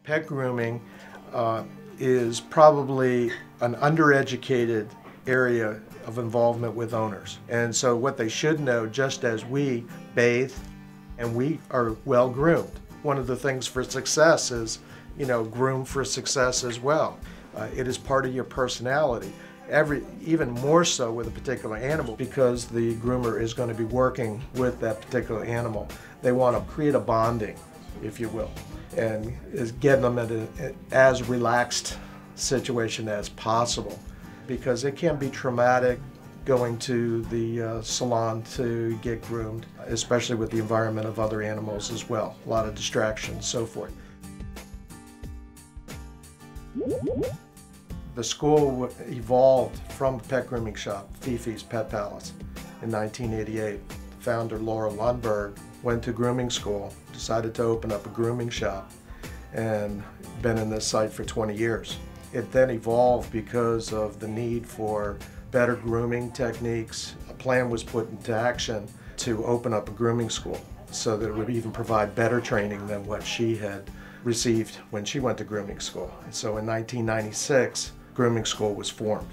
Pet grooming is probably an undereducated area of involvement with owners. And so what they should know, just as we bathe and we are well groomed, one of the things for success is, groom for success as well. It is part of your personality. Even more so with a particular animal, because the groomer is going to be working with that particular animal. They want to create a bonding, if you will, and is getting them in as relaxed situation as possible, because it can be traumatic going to the salon to get groomed, especially with the environment of other animals as well. A lot of distractions, so forth. The school evolved from the pet grooming shop, Fifi's Pet Palace, in 1988. Founder Laura Lundberg went to grooming school, decided to open up a grooming shop, and been in this site for 20 years. It then evolved because of the need for better grooming techniques. A plan was put into action to open up a grooming school so that it would even provide better training than what she had received when she went to grooming school. And so in 1996, grooming school was formed.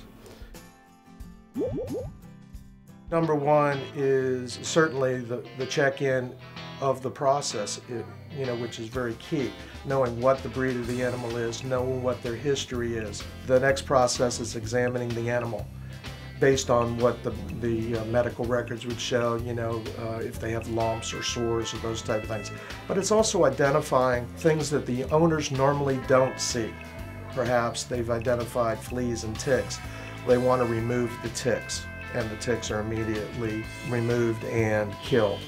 Number one is certainly the check-in of the process, which is very key. Knowing what the breed of the animal is, knowing what their history is. The next process is examining the animal based on what the medical records would show, if they have lumps or sores or those type of things. But it's also identifying things that the owners normally don't see. Perhaps they've identified fleas and ticks. They want to remove the ticks, and the ticks are immediately removed and killed.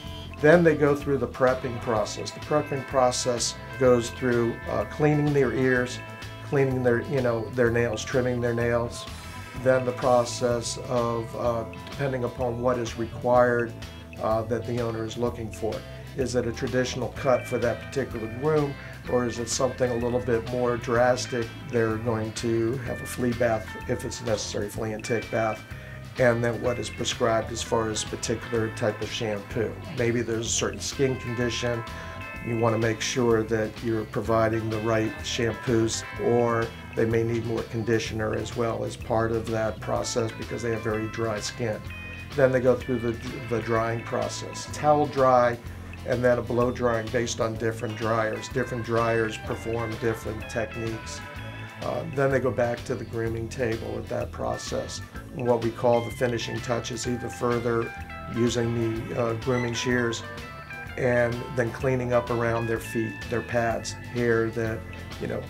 Then they go through the prepping process. The prepping process goes through cleaning their ears, cleaning their nails, trimming their nails. Then the process of, depending upon what is required that the owner is looking for. Is it a traditional cut for that particular groom, or is it something a little bit more drastic? They're going to have a flea bath, if it's necessary, flea and tick bath, and then what is prescribed as far as particular type of shampoo. Maybe there's a certain skin condition. You want to make sure that you're providing the right shampoos, or they may need more conditioner as well as part of that process because they have very dry skin. Then they go through the drying process. Towel dry, and then a blow drying based on different dryers. Different dryers perform different techniques. Then they go back to the grooming table at that process. What we call the finishing touches, either further using the grooming shears, and then cleaning up around their feet, their pads, hair that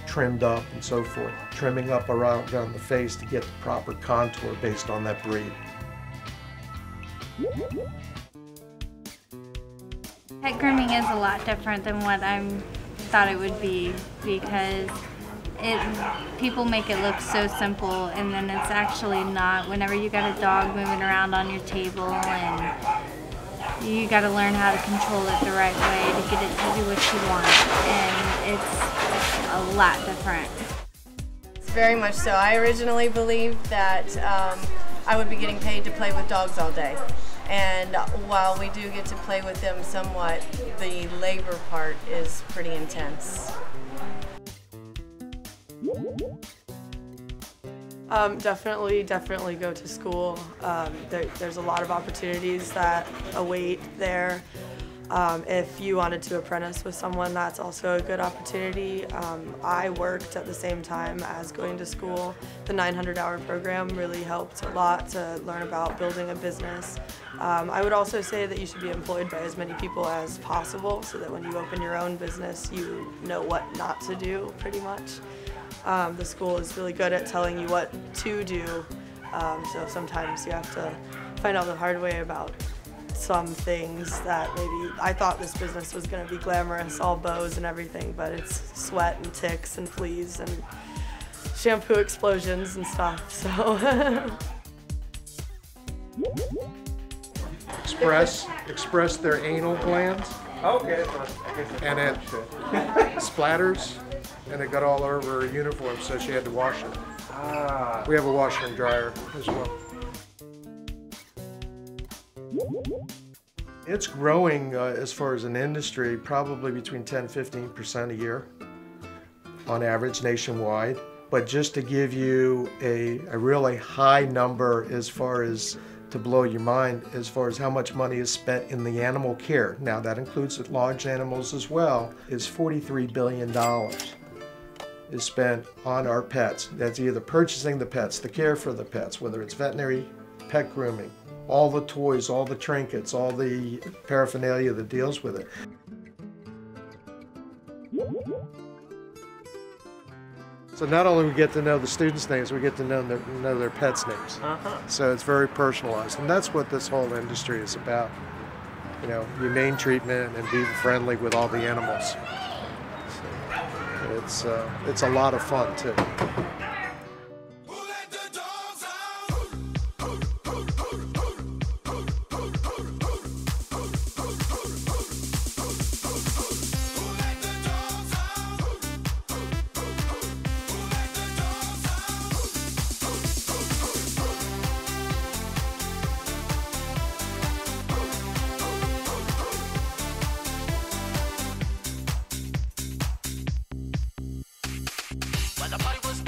trimmed up and so forth. Trimming up around the face to get the proper contour based on that breed. Pet grooming is a lot different than what I thought it would be, because people make it look so simple, and then it's actually not. Whenever you got a dog moving around on your table, and you got to learn how to control it the right way to get it to do what you want, and it's a lot different. Very much so. I originally believed that I would be getting paid to play with dogs all day. And while we do get to play with them somewhat, the labor part is pretty intense. Definitely go to school. There's a lot of opportunities that await there. If you wanted to apprentice with someone, that's also a good opportunity. I worked at the same time as going to school. The 900-hour program really helped a lot to learn about building a business. I would also say that you should be employed by as many people as possible, so that when you open your own business, you know what not to do, pretty much. The school is really good at telling you what to do, so sometimes you have to find out the hard way about some things that maybe I thought this business was going to be glamorous, all bows and everything, but it's sweat and ticks and fleas and shampoo explosions and stuff, so. Express their anal glands. Okay. And it splatters, and it got all over her uniform, so she had to wash it. We have a washer and dryer as well. It's growing as far as an industry, probably between 10–15% a year. on average nationwide. But just to give you a really high number as far as to blow your mind, as far as how much money is spent in the animal care, now that includes large animals as well, is $43 billion is spent on our pets. That's either purchasing the pets, the care for the pets, whether it's veterinary, pet grooming, all the toys, all the trinkets, all the paraphernalia that deals with it. So not only we get to know the students' names, we get to know their pets' names. So it's very personalized, and that's what this whole industry is about. You know, humane treatment and being friendly with all the animals. So it's a lot of fun too. The party was